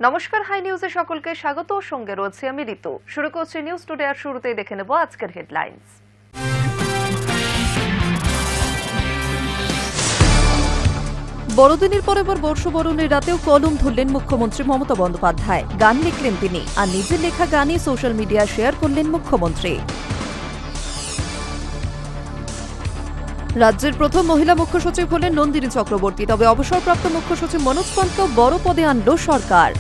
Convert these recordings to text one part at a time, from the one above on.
নমস্কার, হাই নিউজে সকলকে স্বাগত। সঙ্গে রয়েছে আমি ঋতু। শুরু করছি নিউজ টুডে, আর শুরুতেই দেখে নেব আজকের হেডলাইন্স। বড়দিনের পর এবার বর্ষবরণের রাতেও কলম ধরলেন মুখ্যমন্ত্রী মমতা বন্দ্যোপাধ্যায়। গান লিখলেন তিনি, আর নিজের লেখা গানই সোশ্যাল মিডিয়ায় শেয়ার করলেন মুখ্যমন্ত্রী। রাজ্যের প্রথম মহিলা মুখ্য সচিব হলেন নন্দিনী চক্রবর্তী। তবে অবসরপ্রাপ্ত মুখ্য সচিব মনোজ পান্তকেও বড় পদে আনল সরকার।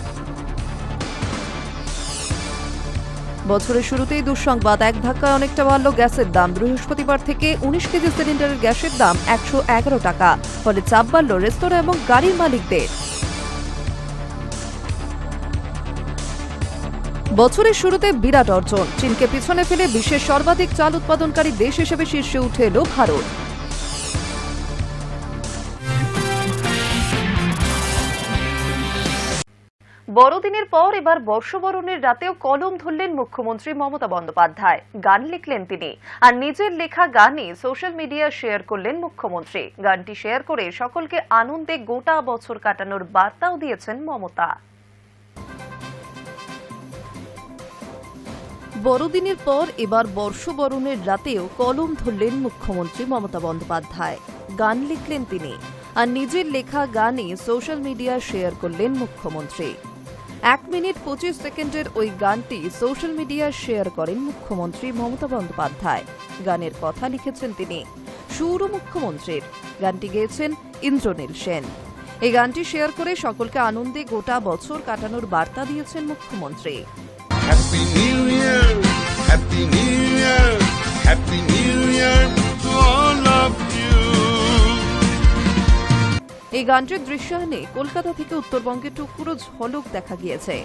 বছরের শুরুতেই দুঃসংবাদ, এক ধাক্কায় অনেকটা বাড়ল গ্যাসের দাম। বৃহস্পতিবার থেকে 19 কেজি সিলিন্ডারের গ্যাসের দাম 111 টাকা। ফলে চাপ বাড়ল রেস্তোরাঁ এবং গাড়ির মালিকদের। বছরের শুরুতে বিরাট অর্জন, চীনকে পিছনে ফেলে বিশ্বের সর্বাধিক চাল উৎপাদনকারী দেশ হিসেবে শীর্ষে উঠে এল ভারত। বড়দিনের পর এবার বর্ষবরণের রাতেও কলম ধরলেন মুখ্যমন্ত্রী মমতা বন্দ্যোপাধ্যায়। গান লিখলেন তিনি, আর নিজের লেখা গানই সোশ্যাল মিডিয়ায় শেয়ার করলেন মুখ্যমন্ত্রী। গানটি শেয়ার করে সকলকে আনন্দে গোটা বছর কাটানোর বার্তাও দিয়েছেন মমতা। বড়দিনের পর এবার বর্ষবরণের রাতেও কলম ধরলেন মুখ্যমন্ত্রী মমতা বন্দ্যোপাধ্যায়। গান লিখলেন তিনি, আর নিজের লেখা গানই সোশ্যাল মিডিয়ায় শেয়ার করলেন মুখ্যমন্ত্রী। 1 মিনিট 25 সেকেন্ডের ওই গানটি সোশ্যাল মিডিয়ায় শেয়ার করেন মুখ্যমন্ত্রী মমতা বন্দ্যোপাধ্যায়। গানের কথা লিখেছেন তিনি, সুরও মুখ্যমন্ত্রীর। গানটি গেয়েছেন ইন্দ্রনীল সেন। এই গানটি শেয়ার করে সকলকে আনন্দে গোটা বছর কাটানোর বার্তা দিয়েছেন মুখ্যমন্ত্রী। Happy New Year, Happy New Year, Happy New Year to all of you. এই গানটির দৃশ্যায়নে কলকাতা থেকে উত্তরবঙ্গের টুকরো ঝলক দেখা গিয়েছে।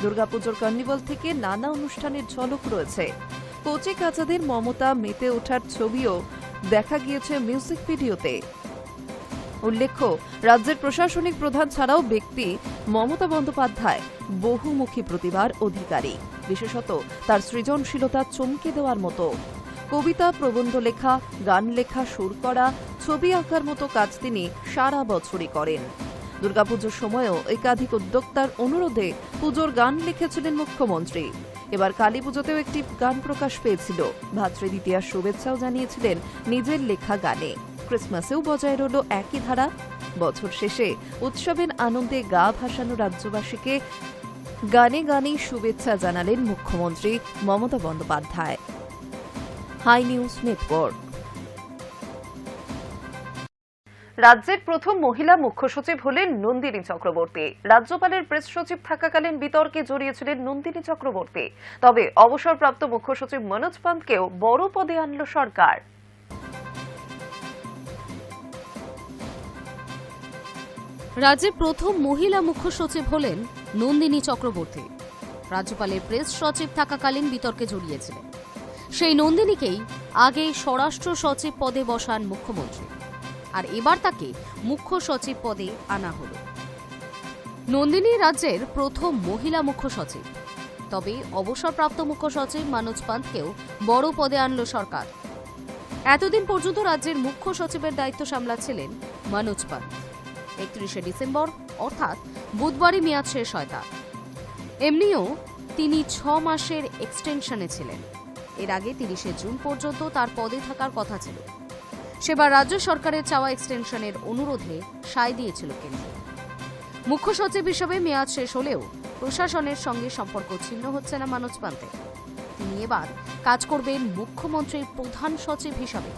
দুর্গাপুজোর কার্নিভাল থেকে নানা অনুষ্ঠানের ঝলক রয়েছে। কচি কাচাদের মমতা মেতে ওঠার ছবিও দেখা গিয়েছে মিউজিক ভিডিওতে। উল্লেখ্য, রাজ্যের প্রশাসনিক প্রধান ছাড়াও ব্যক্তি মমতা বন্দ্যোপাধ্যায় বহুমুখী প্রতিভার অধিকারী। বিশেষত তার সৃজনশীলতা চমকে দেওয়ার মতো। কবিতা, প্রবন্ধ লেখা, গান লেখা, সুর করা, ছবি আঁকার মতো কাজ তিনি সারা বছরই করেন। দুর্গাপুজোর সময়ও একাধিক উদ্যোক্তার অনুরোধে পুজোর গান লিখেছিলেন মুখ্যমন্ত্রী। এবার কালী পুজোতেও একটি গান প্রকাশ পেয়েছিল। ভাতৃদ্বিতীয়ার শুভেচ্ছাও জানিয়েছিলেন নিজের লেখা গানে। ক্রিসমাসেও বজায় রইল একই ধারা। বছর শেষে উৎসবের আনন্দে গা ভাসানো রাজ্যবাসীকে গানে গানেই শুভেচ্ছা জানালেন মুখ্যমন্ত্রী Mamata Bandyopadhyay. Hi News Network. রাজ্যের প্রথম মহিলা মুখ্য সচিব হলেন নন্দিনী চক্রবর্তী। রাজ্যপালের প্রেস সচিব থাকাকালীন বিতর্কে জড়িয়েছিলেন নন্দিনী চক্রবর্তী। তবে অবসরপ্রাপ্ত মুখ্য সচিব মনোজ পান্তকেও বড় পদে আনল সরকার। রাজ্যের প্রথম মহিলা মুখ্য সচিব হলেন নন্দিনী চক্রবর্তী। রাজ্যপালের প্রেস সচিব থাকাকালীন বিতর্কে জড়িয়েছিলেন। সেই নন্দিনীকেই আগে স্বরাষ্ট্র সচিব পদে বসান মুখ্যমন্ত্রী, আর এবার তাকে মুখ্য সচিব পদে আনা হল। নন্দিনী রাজ্যের প্রথম মহিলা মুখ্য সচিব। তবে অবসরপ্রাপ্ত মুখ্য সচিব মনোজ পান্তকেও বড় পদে আনল সরকার। এতদিন পর্যন্ত রাজ্যের মুখ্য সচিবের দায়িত্ব সামলাচ্ছিলেন মনোজ পান্ত। 31শে ডিসেম্বর অর্থাৎ বুধবারই মেয়াদ শেষ হয় তার। এমনিও তিনি 6 মাসের এক্সটেনশনে ছিলেন। এর আগে 30শে জুন পর্যন্ত তার পদে থাকার কথা ছিল। সেবার রাজ্য সরকারের চাওয়া এক্সটেনশনের অনুরোধে সায় দিয়েছিল কেন্দ্র। মুখ্য সচিব হিসেবে মেয়াদ শেষ হলেও প্রশাসনের সঙ্গে সম্পর্ক ছিন্ন হচ্ছে না মনোজ পান্তের। তিনি এবার কাজ করবেন মুখ্যমন্ত্রীর প্রধান সচিব হিসাবে।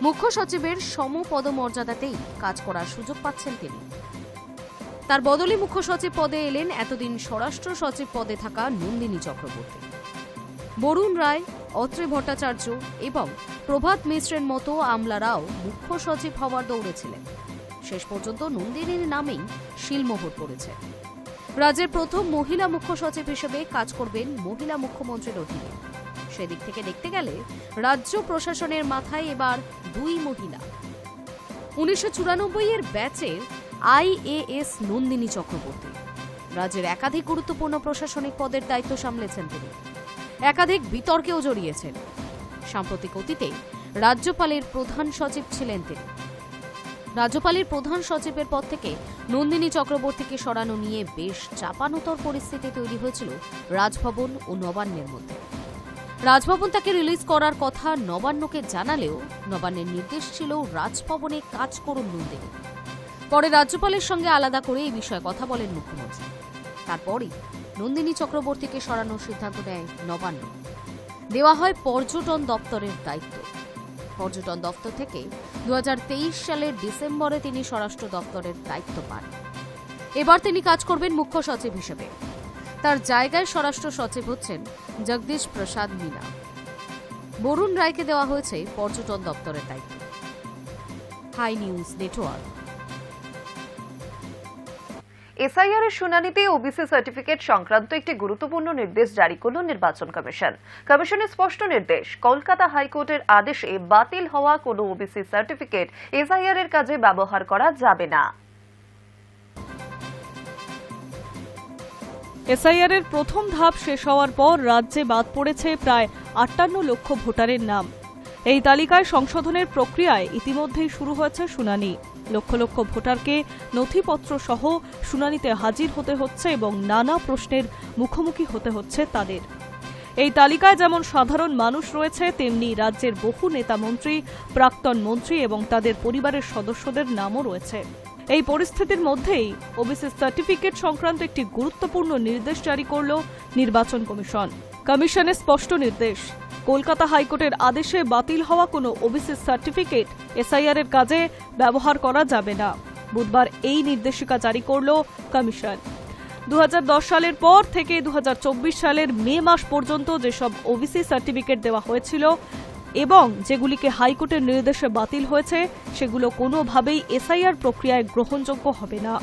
মুখ্য সচিবের সমপদমর্যাদাতেই কাজ করার সুযোগ পাচ্ছেন তিনি। তার বদলে মুখ্য সচিব পদে এলেন এতদিন স্বরাষ্ট্র সচিব পদে থাকা নন্দিনী চক্রবর্তী। বরুণ রায়, অত্রে ভট্টাচার্য এবং প্রভাত মিশ্রের মতো আমলারাও মুখ্য সচিব হওয়ার দৌড়ে ছিলেন। শেষ পর্যন্ত নন্দিনীর নামেই শিলমোহর পড়েছে। রাজ্যের প্রথম মহিলা মুখ্য সচিব হিসেবে কাজ করবেন মহিলা মুখ্যমন্ত্রীর অধীনে। সেদিক থেকে দেখতে গেলে রাজ্য প্রশাসনের মাথায় এবার 2 মহিলা। 1994 ব্যাচের IAS নন্দিনী চক্রবর্তী। রাজ্যের একাধিক গুরুত্বপূর্ণ প্রশাসনিক পদের দায়িত্ব সামলেছেন তিনি। একাধিক বিতর্কেও জড়িয়েছেন। সাম্প্রতিক অতীতে রাজ্যপালের প্রধান সচিব ছিলেন তিনি। রাজ্যপালের প্রধান সচিবের পদ থেকে নন্দিনী চক্রবর্তীকে সরানো নিয়ে বেশ চাপানোতর পরিস্থিতি তৈরি হয়েছিল রাজভবন ও নবান্নের মধ্যে। রাজভবন তাকে রিলিজ করার কথা নবান্নকে জানালেও নবান্নের নির্দেশ ছিল রাজভবনে কাজ করুন নন্দিনী। পরে রাজ্যপালের সঙ্গে আলাদা করে এই বিষয়ে কথা বলেন মুখ্যমন্ত্রী। তারপরই নন্দিনী চক্রবর্তীকে সরানোর সিদ্ধান্ত নেয় নবান্ন। দেওয়া হয় পর্যটন দপ্তরের দায়িত্ব। পর্যটন দপ্তর থেকে 2023 সালের ডিসেম্বরে তিনি স্বরাষ্ট্র দপ্তরের দায়িত্ব পান। এবার তিনি কাজ করবেন মুখ্য সচিব হিসেবে। তার জায়গায় স্বরাষ্ট্র সচিব হচ্ছেন জগদীশ প্রসাদ মিনা। বরুণ রায়কে দেওয়া হয়েছে পর্যটন দপ্তরের দায়িত্ব। High News network. এসআইআর এর শুনানিতে ওবিসি সার্টিফিকেট সংক্রান্ত একটি গুরুত্বপূর্ণ নির্দেশ জারি করল নির্বাচন কমিশন। কমিশনের স্পষ্ট নির্দেশ, কলকাতা হাইকোর্টের আদেশে বাতিল হওয়া কোনো ওবিসি সার্টিফিকেট এসআইআর এর কাজে ব্যবহার করা যাবে না। এসআইআর এর প্রথম ধাপ শেষ হওয়ার পর রাজ্যে বাদ পড়েছে প্রায় 58 লক্ষ ভোটারের নাম। এই তালিকায় সংশোধনের প্রক্রিয়ায় ইতিমধ্যেই শুরু হয়েছে শুনানি। লক্ষ লক্ষ ভোটারকে নথিপত্র সহ শুনানিতে হাজির হতে হচ্ছে এবং নানা প্রশ্নের মুখোমুখি হতে হচ্ছে তাদের। এই তালিকায় যেমন সাধারণ মানুষ রয়েছে, তেমনি রাজ্যের বহু নেতা মন্ত্রী, প্রাক্তন মন্ত্রী এবং তাদের পরিবারের সদস্যদের নামও রয়েছে। এই পরিস্থিতির মধ্যেই ওবিসি সার্টিফিকেট সংক্রান্ত একটি গুরুত্বপূর্ণ নির্দেশ জারি করল নির্বাচন কমিশন। কমিশনের স্পষ্ট নির্দেশ, কলকাতা হাইকোর্টের আদেশে বাতিল হওয়া কোনো ওবিসি সার্টিফিকেট এসআইআর এর কাজে ব্যবহার করা যাবে না। বুধবার এই নির্দেশিকা জারি করল কমিশন। 2010 সালের পর থেকে 2024 সালের মে মাস পর্যন্ত যেসব ওবিসি সার্টিফিকেট দেওয়া হয়েছিল এবং যেগুলিকে হাইকোর্টের নির্দেশে বাতিল হয়েছে, সেগুলো কোনোভাবেই এসআইআর প্রক্রিয়ায় গ্রহণযোগ্য হবে না।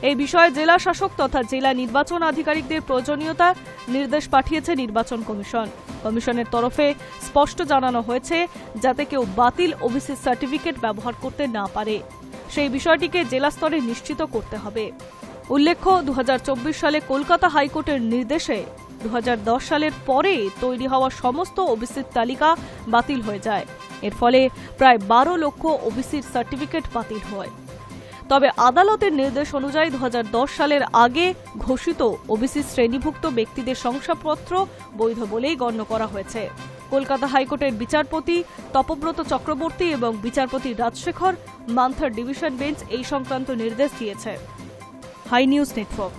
এই বিষয়ে জেলা শাসক তথা জেলা নির্বাচন আধিকারিকদের প্রয়োজনীয়তা নির্দেশ পাঠিয়েছে নির্বাচন কমিশন। কমিশনের তরফে স্পষ্ট জানানো হয়েছে যাতে কেউ বাতিল ওবিসি সার্টিফিকেট ব্যবহার করতে না পারে, সেই বিষয়টিকে জেলা স্তরে নিশ্চিত করতে হবে। উল্লেখ্য, 2024 সালে কলকাতা হাইকোর্টের নির্দেশে 2010 সালের পরে তৈরি হওয়া সমস্ত ওবিসির তালিকা বাতিল হয়ে যায়। এর ফলে প্রায় 12 লক্ষ ওবিসির সার্টিফিকেট বাতিল হয়। তবে আদালতের নির্দেশ অনুযায়ী 2010 সালের আগে ঘোষিত ওবিসি শ্রেণীভুক্ত ব্যক্তিদের শংসাপত্র বৈধ বলেই গণ্য করা হয়েছে। কলকাতা হাইকোর্টের বিচারপতি তপব্রত চক্রবর্তী এবং বিচারপতি রাজশেখর মান্থার ডিভিশন বেঞ্চ এই সংক্রান্ত নির্দেশ দিয়েছে। Hi News Network.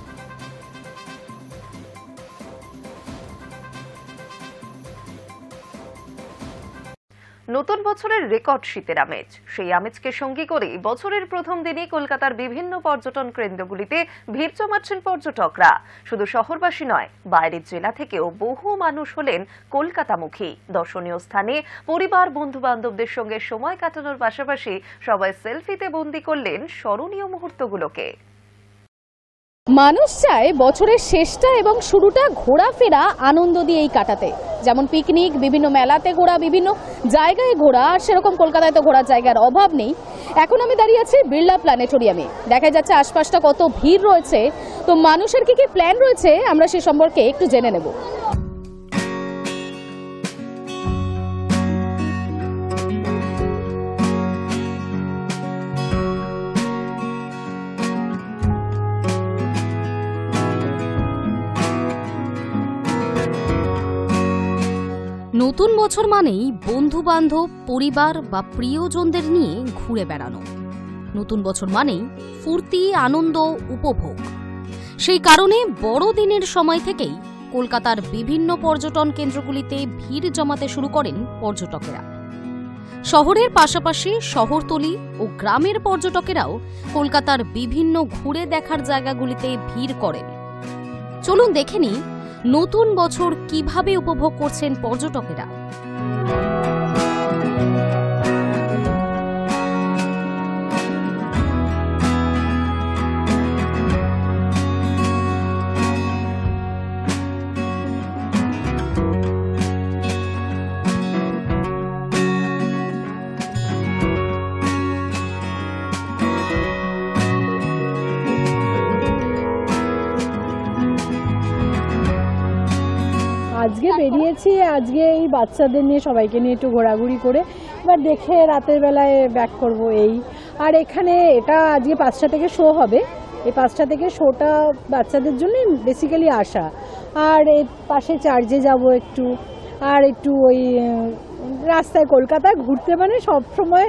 নতুন বছরের রেকর্ড শীতের আমেজ, সেই আমেজকে সঙ্গী করে বছরের প্রথম দিনই কলকাতার বিভিন্ন পর্যটন কেন্দ্রগুলিতে ভিড় জমাচ্ছেন পর্যটকরা। শুধু শহরবাসী নয়, বাইরের জেলা থেকেও বহু মানুষ হলেন কলকাতামুখী। দর্শনীয় স্থানে পরিবার বন্ধু বান্ধবদের সঙ্গে সময় কাটানোর পাশাপাশি সবাই সেলফিতে বন্দী করলেন স্মরণীয় মুহূর্তগুলোকে। মানুষ চায় বছরের শেষটা এবং শুরুটা ঘোরাফেরা আনন্দ দিয়েই কাটাতে, যেমন পিকনিক, বিভিন্ন মেলাতে ঘোরা, বিভিন্ন জায়গায় ঘোরা। আর সেরকম কলকাতায় তো ঘোরার জায়গার অভাব নেই। এখন আমি দাঁড়িয়ে আছি বিড়লা প্ল্যানেটোরিয়ামে। দেখা যাচ্ছে আশপাশটা কত ভিড় রয়েছে। তো মানুষের কি কি প্ল্যান রয়েছে আমরা সে সম্পর্কে একটু জেনে নেব। নতুন বছর মানেই বন্ধু বান্ধব, পরিবার বা প্রিয়জনদের নিয়ে ঘুরে বেড়ানো। নতুন বছর মানেই ফুর্তি, আনন্দ, উপভোগ। সেই কারণে বড়দিনের সময় থেকেই কলকাতার বিভিন্ন পর্যটন কেন্দ্রগুলিতে ভিড় জমাতে শুরু করেন পর্যটকেরা। শহরের পাশাপাশি শহরতলি ও গ্রামের পর্যটকেরাও কলকাতার বিভিন্ন ঘুরে দেখার জায়গাগুলিতে ভিড় করেন। চলুন দেখে নিই নতুন বছর কিভাবে উপভোগ করছেন পর্যটকেরা। আজকে বেরিয়েছি, আজকে এই বাচ্চাদের নিয়ে সবাইকে নিয়ে একটু ঘোরাঘুরি করে এবার দেখে রাতের বেলায় ব্যাক করব। এই আর এখানে এটা আজকে 5টা থেকে শো হবে, এই 5টা থেকে শোটা বাচ্চাদের জন্য বেসিক্যালি আসা। আর এই পাশে চার্জে যাব একটু, আর একটু ওই রাস্তায় কলকাতায় ঘুরতে, মানে সবসময়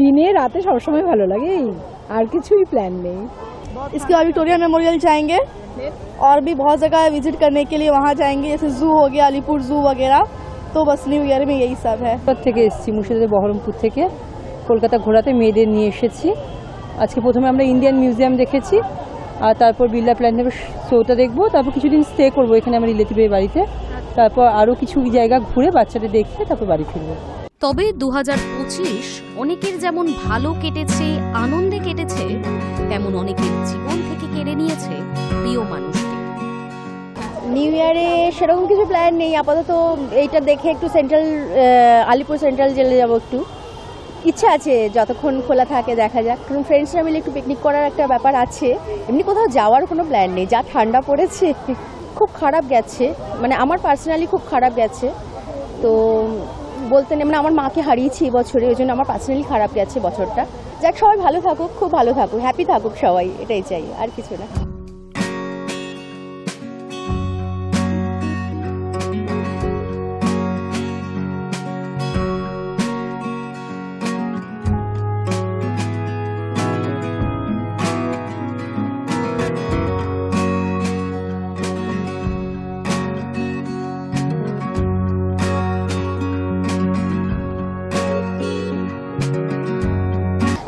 দিনে রাতে সবসময় ভালো লাগে, এই আর কিছুই প্ল্যান নেই। इसके बाद विक्टोरिया मेमोरियल जाएंगे और भी बहुत जगह विजिट करने के लिए वहाँ जाएंगे, जैसे जू हो गया, अलीपुर जू वगैरह। तो बस न्यू ईयर में यही सब है। থেকে এসেছি, মুর্শিদাবাদের বহরমপুর থেকে কলকাতা ঘোরাতে মেয়েদের নিয়ে এসেছি। আজকে প্রথমে আমরা ইন্ডিয়ান মিউজিয়াম দেখেছি, আর তারপর বিড়লা প্ল্যানেটের শোটা দেখবো, তারপর কিছুদিন স্টে করবো এখানে আমার রিলেটিভের বাড়িতে, তারপর আরও কিছু জায়গা ঘুরে বাচ্চাদের দেখে তারপর বাড়ি ফিরবো। তবে 2025 অনেকের যেমন ভালো কেটেছে, আনন্দে কেটেছে, তেমন অনেকের জীবন থেকে কেড়ে নিয়েছে প্রিয় মানুষকে। নিউ ইয়ারে সেরকম কিছু প্ল্যান নেই আপাতত, এইটা দেখে একটু সেন্ট্রাল আলিপুর সেন্ট্রাল জেলে যাব একটু, ইচ্ছা আছে যতক্ষণ খোলা থাকে দেখা যাক, কারণ ফ্রেন্ডসরা মিলে একটু পিকনিক করার একটা ব্যাপার আছে। এমনি কোথাও যাওয়ার কোনো প্ল্যান নেই, যা ঠান্ডা পড়েছে খুব খারাপ গেছে, মানে আমার পার্সোনালি খুব খারাপ গেছে। তো বলতে নেই, মানে আমার মাকে হারিয়েছি এই বছরে, ওই জন্য আমার পার্সোনালি খারাপ গেছে বছরটা। যাক, সবাই ভালো থাকুক, খুব ভালো থাকুক, হ্যাপি থাকুক সবাই, এটাই চাই, আর কিছু না।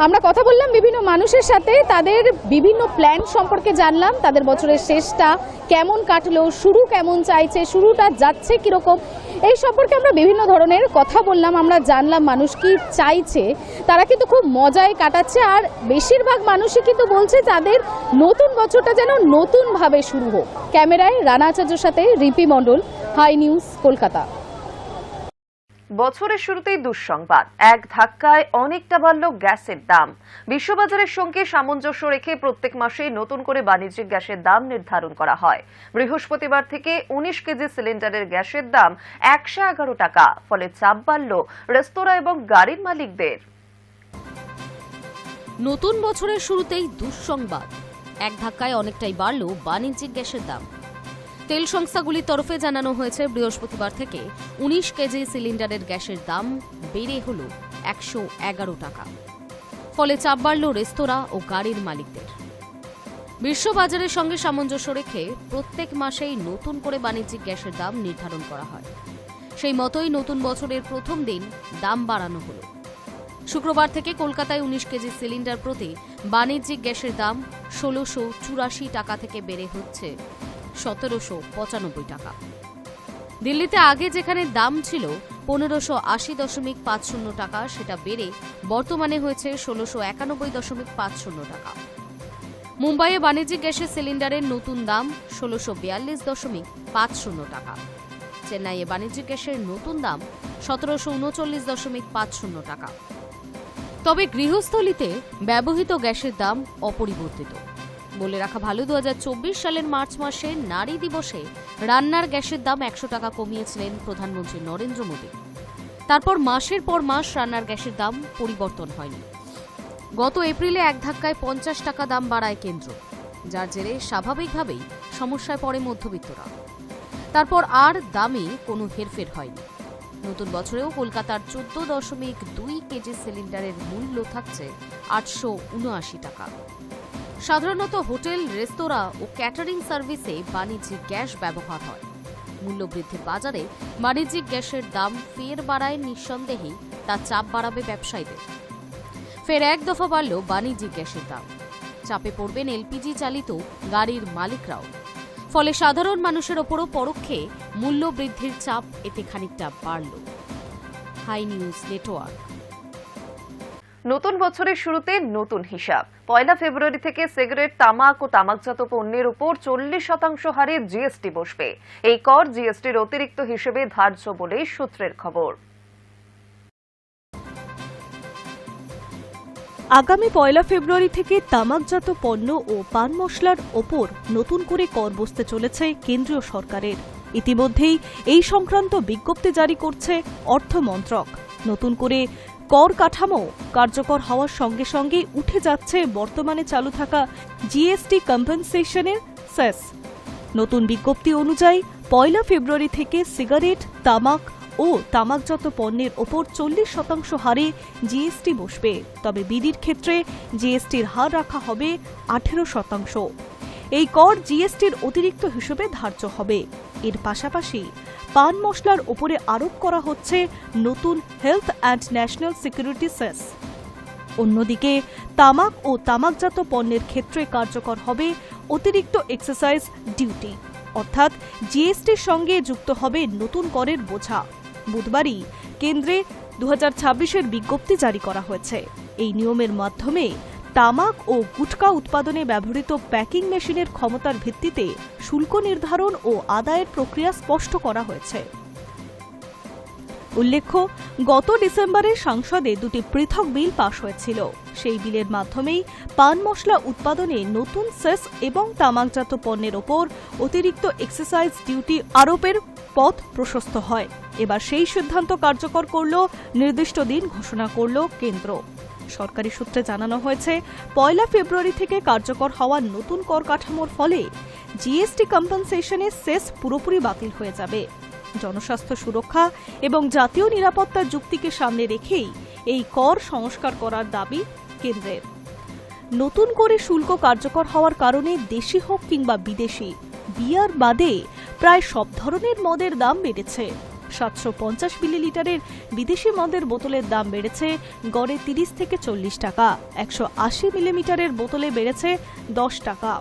আমরা কথা বললাম বিভিন্ন মানুষের সাথে, তাদের বিভিন্ন প্ল্যান সম্পর্কে জানলাম, তাদের বছরের শেষটা কেমন কাটলো, শুরু কেমন চাইছে, শুরুটা যাচ্ছে কিরকম, এই সম্পর্কে আমরা বিভিন্ন ধরনের কথা বললাম। আমরা জানলাম মানুষ কি চাইছে, তারা কিন্তু খুব মজায় কাটাচ্ছে, আর বেশিরভাগ মানুষই কিন্তু বলছে তাদের নতুন বছরটা যেন নতুনভাবে শুরু হোক। ক্যামেরায় রানা আচার্যের সাথে রিপি মণ্ডল, হাই নিউজ, কলকাতা। বছরের শুরুতেই দুঃসংবাদ, এক ধাক্কায় অনেকটা বাড়ল গ্যাসের দাম। বিশ্ববাজারের সঙ্গে সামঞ্জস্য রেখে প্রত্যেক মাসেই নতুন করে বাণিজ্যিক গ্যাসের দাম নির্ধারণ করা হয়। বৃহস্পতিবার থেকে 19 কেজি সিলিন্ডারের গ্যাসের দাম 111 টাকা, ফলে চাপ বাড়ল রেস্তোরাঁ এবং গাড়ির মালিকদের। নতুন বছরের শুরুতেই দুঃসংবাদ, এক ধাক্কায় অনেকটাই বাড়ল বাণিজ্যিক গ্যাসের দাম। তেল সংস্থাগুলির তরফে জানানো হয়েছে বৃহস্পতিবার থেকে 19 কেজি সিলিন্ডারের গ্যাসের দাম বেড়ে হল 111 টাকা, ফলে চাপ বাড়ল রেস্তোরাঁ ও গাড়ির মালিকদের। বিশ্ববাজারের সঙ্গে সামঞ্জস্য রেখে প্রত্যেক মাসেই নতুন করে বাণিজ্যিক গ্যাসের দাম নির্ধারণ করা হয়। সেই মতোই নতুন বছরের প্রথম দিন দাম বাড়ানো হল। শুক্রবার থেকে কলকাতায় 19 কেজি সিলিন্ডার প্রতি বাণিজ্যিক গ্যাসের দাম 1684 টাকা থেকে বেড়ে হচ্ছে 1795 টাকা। দিল্লিতে আগে যেখানে দাম ছিল 1580.50 টাকা, সেটা বেড়ে বর্তমানে হয়েছে 1691.50 টাকা। মুম্বাইয়ে বাণিজ্যিক গ্যাসের সিলিন্ডারের নতুন দাম 1642.50 টাকা। চেন্নাইয়ে বাণিজ্যিক গ্যাসের নতুন দাম 1739.50 টাকা। তবে গৃহস্থলিতে ব্যবহৃত গ্যাসের দাম অপরিবর্তিত। বলে রাখা ভালো, 2024 সালের মার্চ মাসে নারী দিবসে রান্নার গ্যাসের দাম 100 টাকা কমিয়েছিলেন প্রধানমন্ত্রী নরেন্দ্র মোদী। তারপর মাসের পর মাস রান্নার গ্যাসের দাম পরিবর্তন হয়নি। গত এপ্রিলে এক ধাক্কায় 50 টাকা দাম বাড়ায় কেন্দ্র, যার জেরে স্বাভাবিকভাবেই সমস্যায় পড়ে মধ্যবিত্তরা। তারপর আর দামে কোনো হেরফের হয়নি। নতুন বছরেও কলকাতার 14.2 কেজি সিলিন্ডারের মূল্য থাকছে 879 টাকা। সাধারণত হোটেল, রেস্তোরাঁ ও ক্যাটারিং সার্ভিসে বাণিজ্যিক গ্যাস ব্যবহার হয়। মূল্যবৃদ্ধির বাজারে বাণিজ্যিক গ্যাসের দাম ফের বাড়ায় নিঃসন্দেহেই তা চাপ বাড়াবে ব্যবসায়ীদের। ফের এক দফা বাড়ল বাণিজ্যিক গ্যাসের দাম। চাপে পড়বেন এলপিজি চালিত গাড়ির মালিকরাও। ফলে সাধারণ মানুষের ওপরও পরোক্ষে মূল্যবৃদ্ধির চাপ এতে খানিকটা বাড়ল। Hi News Network. নতুন বছরের শুরুতে নতুন হিসাব। 1 ফেব্রুয়ারি থেকে সিগারেট, তামাক ও তামাকজাত পণ্যের উপর 40% হারে জিএসটি বসবে। এই কর জিএসটির অতিরিক্ত হিসেবে ধার্য বলে সূত্রের খবর। আগামী 1 ফেব্রুয়ারি থেকে তামাকজাত পণ্য ও পান মশলার ওপর নতুন করে কর বসতে চলেছে কেন্দ্রীয় সরকারের। ইতিমধ্যেই এই সংক্রান্ত বিজ্ঞপ্তি জারি করছে অর্থ মন্ত্রক। নতুন করে কর কাঠামো কার্যকর হওয়ার সঙ্গে সঙ্গে উঠে যাচ্ছে বর্তমানে চালু থাকা জিএসটি কম্পেনসেশনের সেস। নতুন বিজ্ঞপ্তি অনুযায়ী 1 ফেব্রুয়ারি থেকে সিগারেট, তামাক ও তামাকজাত পণ্যের ওপর 40% হারে জিএসটি বসবে। তবে বিড়ির ক্ষেত্রে জিএসটির হার রাখা হবে 18%। এই কর জিএসটির অতিরিক্ত হিসেবে ধার্য হবে। এর পাশাপাশি পান মশলার ওপরে আরোপ করা হচ্ছে নতুন হেলথ অ্যান্ড ন্যাশনাল সিকিউরিটি সেস। অন্যদিকে তামাক ও তামাকজাত পণ্যের ক্ষেত্রে কার্যকর হবে অতিরিক্ত এক্সাইজ ডিউটি, অর্থাৎ জিএসটির সঙ্গে যুক্ত হবে নতুন করের বোঝা। বুধবারই কেন্দ্রে 2026-এর বিজ্ঞপ্তি জারি করা হয়েছে। এই নিয়মের মাধ্যমে তামাক ও গুটকা উৎপাদনে ব্যবহৃত প্যাকিং মেশিনের ক্ষমতার ভিত্তিতে শুল্ক নির্ধারণ ও আদায়ের প্রক্রিয়া স্পষ্ট করা হয়েছে। উল্লেখ্য, গত ডিসেম্বরে সংসদে 2টি পৃথক বিল পাশ হয়েছিল। সেই বিলের মাধ্যমেই পান মশলা উৎপাদনে নতুন সেস এবং তামাকজাত পণ্যের ওপর অতিরিক্ত এক্সাইজ ডিউটি আরোপের পথ প্রশস্ত হয়। এবার সেই সিদ্ধান্ত কার্যকর করল, নির্দিষ্ট দিন ঘোষণা করল কেন্দ্র। সরকারি সূত্রে জানানো হয়েছে, 1 ফেব্রুয়ারি থেকে কার্যকর হওয়া নতুন কর কাঠামোর ফলে জিএসটি কম্পেনসেশনের সেস পুরোপুরি বাতিল হয়ে যাবে। জনস্বাস্থ্য সুরক্ষা এবং জাতীয় নিরাপত্তার যুক্তিকে সামনে রেখেই এই কর সংস্কার করার দাবি কেন্দ্রের। নতুন করে শুল্ক কার্যকর হওয়ার কারণে দেশি হোক কিংবা বিদেশি, বিয়ার বাদে প্রায় সব ধরনের মদের দাম বেড়েছে। 750 মিলিলিটারের বিদেশি মদের বোতলের দাম বেড়েছে গড়ে 30 থেকে 40 টাকা, 180 মিলিমিটারের বোতলে বেড়েছে 10 টাকা।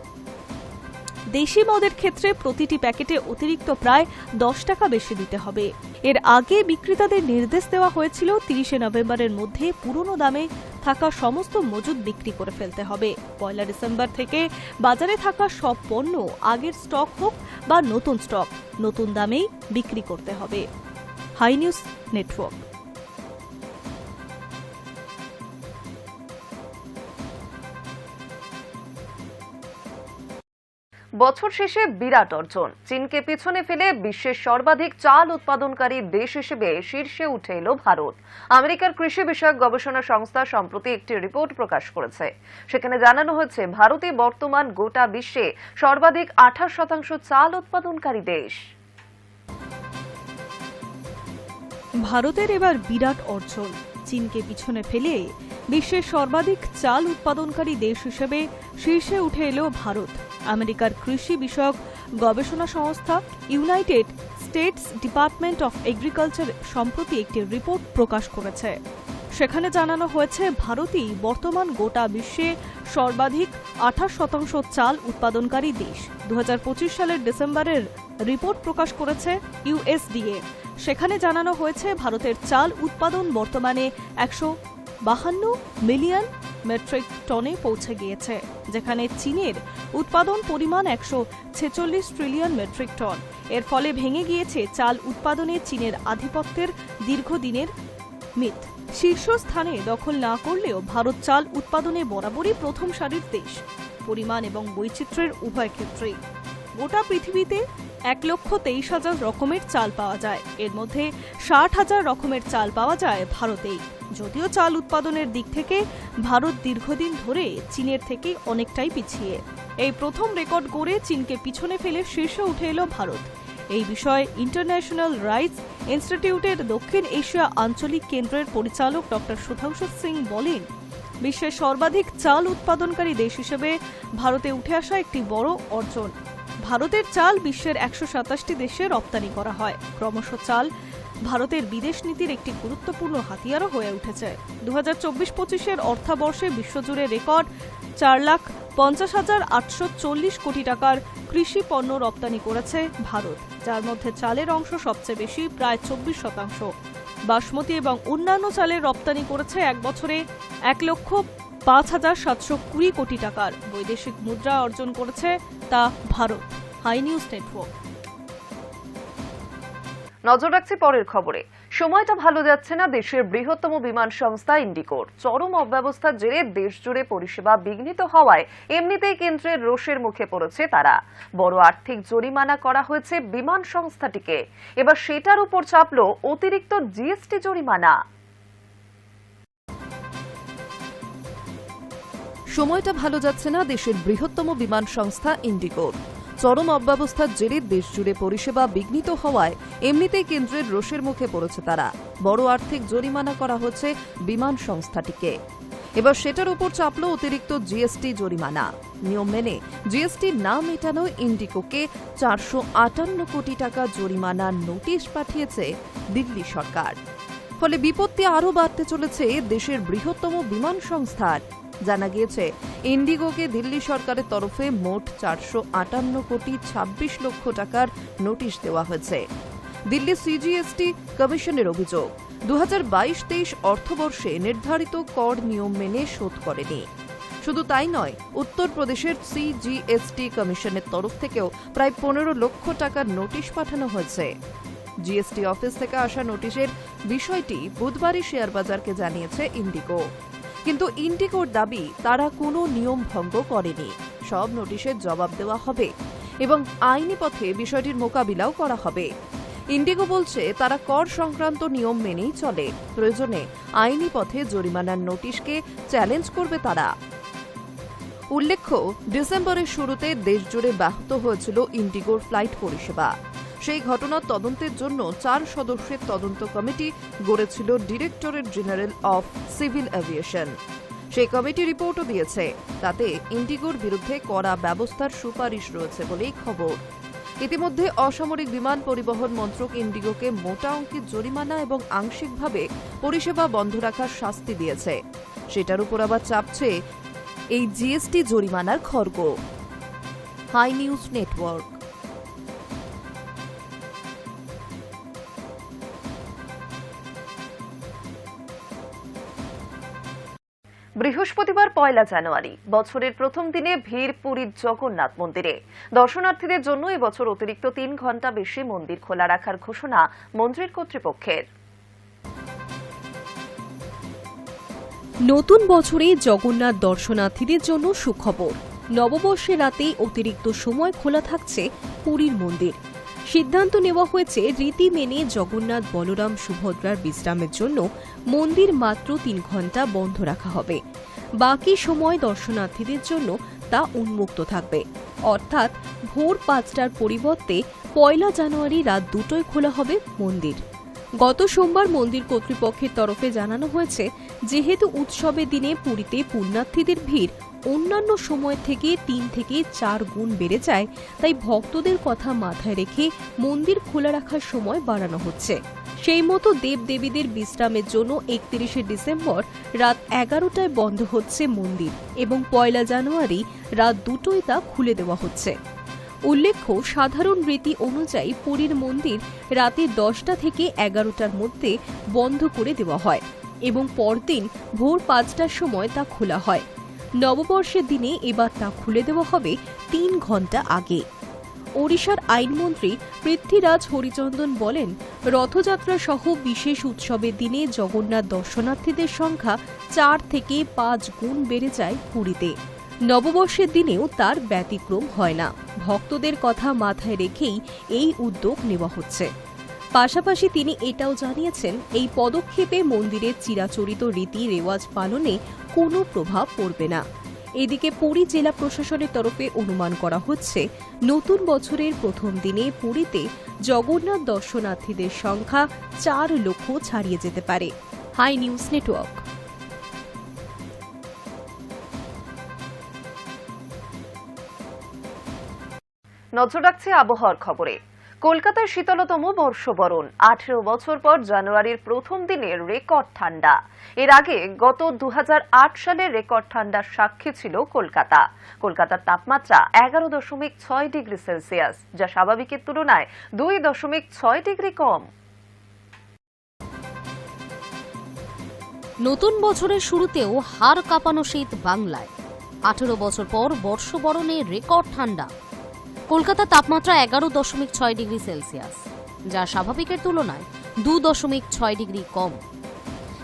দেশি মদের ক্ষেত্রে প্রতিটি প্যাকেটে অতিরিক্ত প্রায় 10 টাকা বেশি দিতে হবে। এর আগে বিক্রেতাদের নির্দেশ দেওয়া হয়েছিল 30 নভেম্বরের মধ্যে পুরনো দামে থাকা সমস্ত মজুদ বিক্রি করে ফেলতে হবে। 1 ডিসেম্বর থেকে বাজারে থাকা সব পণ্য আগের স্টক হোক বা নতুন স্টক, নতুন দামেই বিক্রি করতে হবে। Hi News Network. বছর শেষে বিরাট অর্জন, চীনকে পিছনে ফেলে বিশ্বের সর্বাধিক চাল উৎপাদনকারী দেশ হিসেবে শীর্ষে উঠে এলো ভারত। আমেরিকার কৃষি বিষয়ক গবেষণা সংস্থা সম্প্রতি একটি রিপোর্ট প্রকাশ করেছে। সেখানে জানানো হয়েছে, ভারতই বর্তমান গোটা বিশ্বে সর্বাধিক 28% চাল উৎপাদনকারী দেশ। ভারতের এবার বিরাট অর্জন, চীনকে পিছনে ফেলে বিশ্বের সর্বাধিক চাল উৎপাদনকারী দেশ হিসেবে শীর্ষে উঠে এলো ভারত। আমেরিকার কৃষি বিষয়ক গবেষণা সংস্থা United states department of agriculture সম্প্রতি একটি রিপোর্ট প্রকাশ করেছে। সেখানে জানানো হয়েছে, ভারতই বর্তমান গোটা বিশ্বে সর্বাধিক 28% চাল উৎপাদনকারী দেশ। 2025 সালের ডিসেম্বরের রিপোর্ট প্রকাশ করেছে ইউএসডিএ। সেখানে জানানো হয়েছে, ভারতের চাল উৎপাদন বর্তমানে 152 মিলিয়ন মেট্রিক টনে পৌঁছে গিয়েছে, যেখানে চীনের উৎপাদন পরিমাণ 146 ট্রিলিয়ন মেট্রিক টন। এর ফলে ভেঙে গিয়েছে চাল উৎপাদনে চীনের আধিপত্যের দীর্ঘদিনের মিথ। শীর্ষস্থানে দখল না করলেও ভারত চাল উৎপাদনে বরাবরই প্রথম সারির দেশ, পরিমাণ এবং বৈচিত্র্যের উভয় ক্ষেত্রেই। গোটা পৃথিবীতে 1,23,000 রকমের চাল পাওয়া যায়, এর মধ্যে 60,000 রকমের চাল পাওয়া যায় ভারতেই। যদিও চাল উৎপাদনের দিক থেকে ভারত দীর্ঘদিন ধরে চীনের থেকে অনেকটাই পিছিয়ে। এই প্রথম রেকর্ড গড়ে চীনকে পিছনে ফেলে শীর্ষে উঠে এলো ভারত। এই বিষয়ে ইন্টারন্যাশনাল রাইস ইনস্টিটিউটের দক্ষিণ এশিয়া আঞ্চলিক কেন্দ্রের পরিচালক ডক্টর সুধাংশু সিং বলেন, বিশ্বের সর্বাধিক চাল উৎপাদনকারী দেশ হিসেবে ভারতে উঠে আসা একটি বড় অর্জন। ভারতের চাল বিশ্বের 127টি দেশে রপ্তানি করা হয়। ক্রমশ চাল ভারতের বিদেশ নীতির একটি গুরুত্বপূর্ণ হাতিয়ারও হয়ে উঠেছে। 2024-25 অর্থবর্ষে বিশ্বজুড়ে রেকর্ড 4,50,840 কোটি টাকার কৃষি পণ্য রপ্তানি করেছে ভারত, যার মধ্যে চালের অংশ সবচেয়ে বেশি, প্রায় 24%। বাসমতি এবং অন্যান্য চালের রপ্তানি করেছে এক বছরে 1,05,720 কোটি টাকার। বৈদেশিক মুদ্রা অর্জন করেছে তা ভারত। High News Network. নজর রাখছি পরের খবরে। সময়টা ভালো যাচ্ছে না দেশের বৃহত্তম বিমান সংস্থা ইন্ডিগোর। চরম অব্যবস্থার জেরে দেশ জুড়ে পরিষেবা বিঘ্নিত হওয়ায় এমনিতেই কেন্দ্রের রোষের মুখে পড়েছে তারা। বড় আর্থিক জরিমানা করা হয়েছে বিমান সংস্থাটিকে। এবার সেটার উপর চাপল অতিরিক্ত জিএসটি জরিমানা। সময়টা ভালো যাচ্ছে না দেশের বৃহত্তম বিমান সংস্থা ইন্ডিগোর। চরম অব্যবস্থার জেরে দেশজুড়ে পরিষেবা বিঘ্নিত হওয়ায় এমনিতেই কেন্দ্রের রোষের মুখে পড়েছে তারা। বড় আর্থিক জরিমানা করা হচ্ছে বিমান সংস্থাটিকে। এবার সেটার উপর চাপল অতিরিক্ত জিএসটি জরিমানা। নিয়ম মেনে জিএসটি না মেটানোয় ইন্ডিগোকে 458 কোটি টাকা জরিমানার নোটিশ পাঠিয়েছে দিল্লি সরকার। ফলে বিপত্তি আরও বাড়তে চলেছে দেশের বৃহত্তম বিমান সংস্থার। জানা গিয়েছে ইন্ডিগোকে দিল্লি সরকারের তরফে মোট 458 কোটি 26 লক্ষ টাকার নোটিশ দেওয়া হয়েছে। দিল্লি সিজিএসটি কমিশনের অভিযোগ 2022-23 অর্থবর্ষে নির্ধারিত কর নিয়ম মেনে শোধ করেনি। শুধু তাই নয়, উত্তরপ্রদেশের সিজিএসটি কমিশনের তরফ থেকেও প্রায় 15 লক্ষ টাকার নোটিশ পাঠানো হয়েছে। জিএসটি অফিস থেকে আসা নোটিশের বিষয়টি বুধবারই শেয়ার বাজারকে জানিয়েছে ইন্ডিগো। কিন্তু ইন্ডিগোর দাবি তারা কোনো নিয়ম ভঙ্গ করেনি, সব নোটিশের জবাব দেওয়া হবে এবং আইনি পথে বিষয়টির মোকাবিলাও করা হবে। ইন্ডিগো বলছে তারা কর সংক্রান্ত নিয়ম মেনেই চলে, প্রয়োজনে আইনি পথে জরিমানার নোটিশকে চ্যালেঞ্জ করবে তারা। উল্লেখ্য, ডিসেম্বরের শুরুতে দেশজুড়ে ব্যাহত হয়েছিল ইন্ডিগোর ফ্লাইট পরিষেবা। সেই ঘটনার তদন্তের জন্য 4 সদস্যের তদন্ত কমিটি গড়েছিল directorate general of civil aviation. সেই কমিটি রিপোর্টও দিয়েছে, তাতে ইন্ডিগোর বিরুদ্ধে কড়া ব্যবস্থার সুপারিশ রয়েছে বলেই খবর। ইতিমধ্যে অসামরিক বিমান পরিবহন মন্ত্রক ইন্ডিগোকে মোটা অঙ্কের জরিমানা এবং আংশিকভাবে পরিষেবা বন্ধ রাখার শাস্তি দিয়েছে। সেটার উপর আবার চাপছে এই জিএসটি জরিমানার খড়গ। High News network. বৃহস্পতিবার 1 জানুয়ারি বছরের প্রথম দিনে ভিড় পুরীর জগন্নাথ মন্দিরে। দর্শনার্থীদের জন্য এবছর অতিরিক্ত 3 ঘণ্টা বেশি মন্দির খোলা রাখার ঘোষণা মন্দির কর্তৃপক্ষের। নতুন বছরে জগন্নাথ দর্শনার্থীদের জন্য সুখবর। নববর্ষের রাতে অতিরিক্ত সময় খোলা থাকছে পুরীর মন্দির। সিদ্ধান্ত নেওয়া হয়েছে রীতি মেনে জগন্নাথ, বলরাম, সুভদ্রার বিশ্রামের জন্য মন্দির মাত্র 3 ঘণ্টা বন্ধ রাখা হবে। বাকি সময় দর্শনার্থীদের জন্য তা উন্মুক্ত থাকবে। অর্থাৎ ভোর 5টার পরিবর্তে 1 জানুয়ারি রাত 2টায় খোলা হবে মন্দির। গত সোমবার মন্দির কর্তৃপক্ষের তরফে জানানো হয়েছে, যেহেতু উৎসবের দিনে পুরীতে পুণ্যার্থীদের ভিড় অন্যান্য সময় থেকে 3 থেকে 4 গুণ বেড়ে যায়, তাই ভক্তদের কথা মাথায় রেখে মন্দির খোলা রাখার সময় বাড়ানো হচ্ছে। সেই মতো দেবদেবীদের বিশ্রামের জন্য 31শে ডিসেম্বর রাত 11টায় বন্ধ হচ্ছে মন্দির এবং 1 জানুয়ারি রাত 2টায় তা খুলে দেওয়া হচ্ছে। উল্লেখ্য, সাধারণ রীতি অনুযায়ী পুরীর মন্দির রাতে 10টা থেকে 11টার মধ্যে বন্ধ করে দেওয়া হয় এবং পরদিন ভোর 5টার সময় তা খোলা হয়। নববর্ষের দিনে এবার তা খুলে দেওয়া হবে 3 ঘণ্টা আগে। ওড়িশার আইনমন্ত্রী পৃথ্বীরাজ হরিচন্দন বলেন, রথযাত্রা সহ বিশেষ উৎসবের দিনে জগন্নাথ দর্শনার্থীদের সংখ্যা 4 থেকে 5 গুণ বেড়ে যায় পুরীতে। নববর্ষের দিনেও তার ব্যতিক্রম হয় না। ভক্তদের কথা মাথায় রেখেই এই উদ্যোগ নেওয়া হচ্ছে। পাশাপাশি তিনি এটাও জানিয়েছেন, এই পদক্ষেপে মন্দিরের চিরাচরিত রীতি রেওয়াজ পালনে কোনো প্রভাব পড়বে না। এদিকে পুরী জেলা প্রশাসনের তরফে অনুমান করা হচ্ছে, নতুন বছরের প্রথম দিনে পুরীতে জগন্নাথ দর্শনার্থীদের সংখ্যা 4 লক্ষ ছাড়িয়ে যেতে পারে। Hi News Network. নজর রাখছে আবহাওয়ার খবরে। কলকাতার শীতলতম বর্ষবরণ। 18 বছর পর জানুয়ারির প্রথম দিনে রেকর্ড ঠান্ডা। এর আগে গত 2008 সালে রেকর্ড ঠান্ডার সাক্ষী ছিল কলকাতা। কলকাতার তাপমাত্রা 11.6 ডিগ্রি সেলসিয়াস, যা স্বাভাবিকের তুলনায় 2.6 ডিগ্রি কম। নতুন বছরের শুরুতেও হাড় কাঁপানো শীত বাংলায়। 18 বছর পর বর্ষবরণে রেকর্ড ঠান্ডা। কলকাতার তাপমাত্রা 11.6 ডিগ্রি সেলসিয়াস, যা স্বাভাবিকের তুলনায় 2.6 ডিগ্রি কম।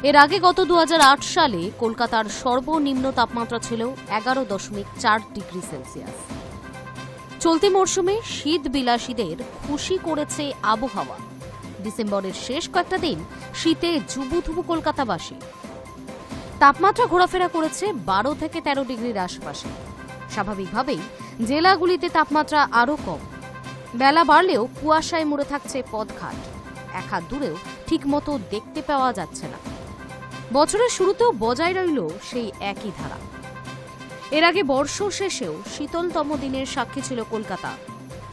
এর আগে গত 2008 সালে কলকাতার সর্বনিম্ন তাপমাত্রা ছিল 11.4 ডিগ্রি সেলসিয়াস। চলতি মরশুমে শীত বিলাসীদের খুশি করেছে আবহাওয়া। ডিসেম্বরের শেষ কয়েকটা দিন শীতে জুবুথুবু কলকাতাবাসী। তাপমাত্রা ঘোরাফেরা করেছে 12 থেকে 13 ডিগ্রির আশপাশে। স্বাভাবিকভাবেই জেলাগুলিতে তাপমাত্রা আরও কম। বেলা বাড়লেও কুয়াশায় মুড়ে থাকছে পথঘাট, এক হাত দূরেও ঠিকমতো দেখতে পাওয়া যাচ্ছে না। বছরের শুরুতেও বজায় রইল সেই একই ধারা। এর আগে বর্ষ শেষেও শীতলতম দিনের সাক্ষী ছিল কলকাতা।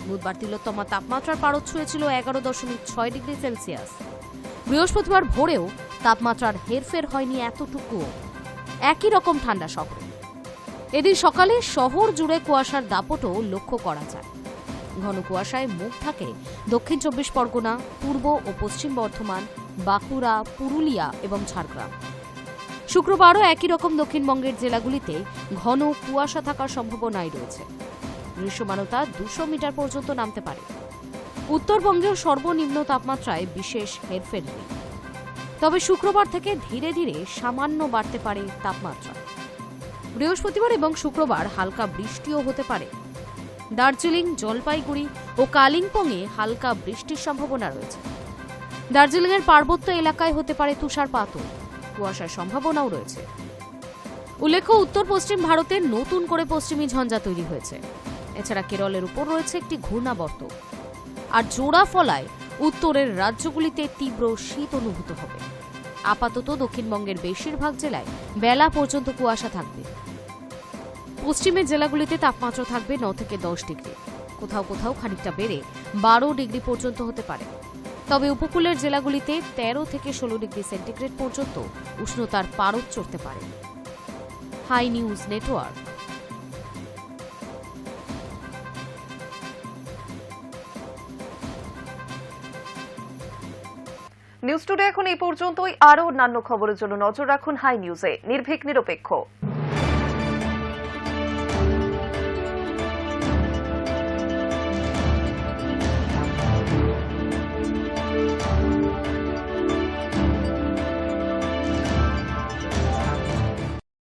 বুধবার তিলোত্তমা তাপমাত্রার পারদ ছুঁয়েছিল 11.6 ডিগ্রি সেলসিয়াস। বৃহস্পতিবার ভোরেও তাপমাত্রার হেরফের হয়নি এতটুকুও, একই রকম ঠান্ডা শহরে। এদিন সকালে শহর জুড়ে কুয়াশার দাপটও লক্ষ্য করা যায়। ঘন কুয়াশায় মুখ থাকে দক্ষিণ 24 পরগনা, পূর্ব ও পশ্চিম বর্ধমান, বাঁকুড়া, পুরুলিয়া এবং ঝাড়গ্রাম। শুক্রবারও একই রকম দক্ষিণবঙ্গের জেলাগুলিতে ঘন কুয়াশা থাকার সম্ভাবনাই রয়েছে। দৃশ্যমানতা 200 মিটার পর্যন্ত নামতে পারে। উত্তরবঙ্গেও সর্বনিম্ন তাপমাত্রায় বিশেষ হেরফের নেই, তবে শুক্রবার থেকে ধীরে ধীরে সামান্য বাড়তে পারে তাপমাত্রা। বৃহস্পতিবার এবং শুক্রবার হালকা বৃষ্টিও হতে পারে। দার্জিলিং, জলপাইগুড়ি ও কালিম্পংয়ে হালকা বৃষ্টির সম্ভাবনা রয়েছে। দার্জিলিংয়ের পার্বত্য এলাকায় হতে পারে তুষারপাতও, কুয়াশার সম্ভাবনাও রয়েছে। উল্লেখ্য, উত্তর পশ্চিম ভারতে নতুন করে পশ্চিমী ঝঞ্ঝা তৈরি হয়েছে। এছাড়া কেরলের উপর রয়েছে একটি ঘূর্ণাবর্ত। আর জোড়া ফলায় উত্তরের রাজ্যগুলিতে তীব্র শীত অনুভূত হবে। আপাতত দক্ষিণবঙ্গের বেশিরভাগ জেলায় বেলা পর্যন্ত কুয়াশা থাকবে। পশ্চিমের জেলাগুলিতে তাপমাত্রা থাকবে 9 থেকে 10 ডিগ্রি, কোথাও কোথাও খানিকটা বেড়ে 12 ডিগ্রি পর্যন্ত হতে পারে। তবে উপকূলের জেলাগুলিতে 13 থেকে 16 ডিগ্রি সেন্টিগ্রেড পর্যন্ত উষ্ণতার পারদ চড়তে পারে। Hi News Network. News Today এখন এই পর্যন্তই। আরও অন্যান্য খবরের জন্য নজর রাখুন হাই নিউজে। নির্ভীক, নিরপেক্ষ।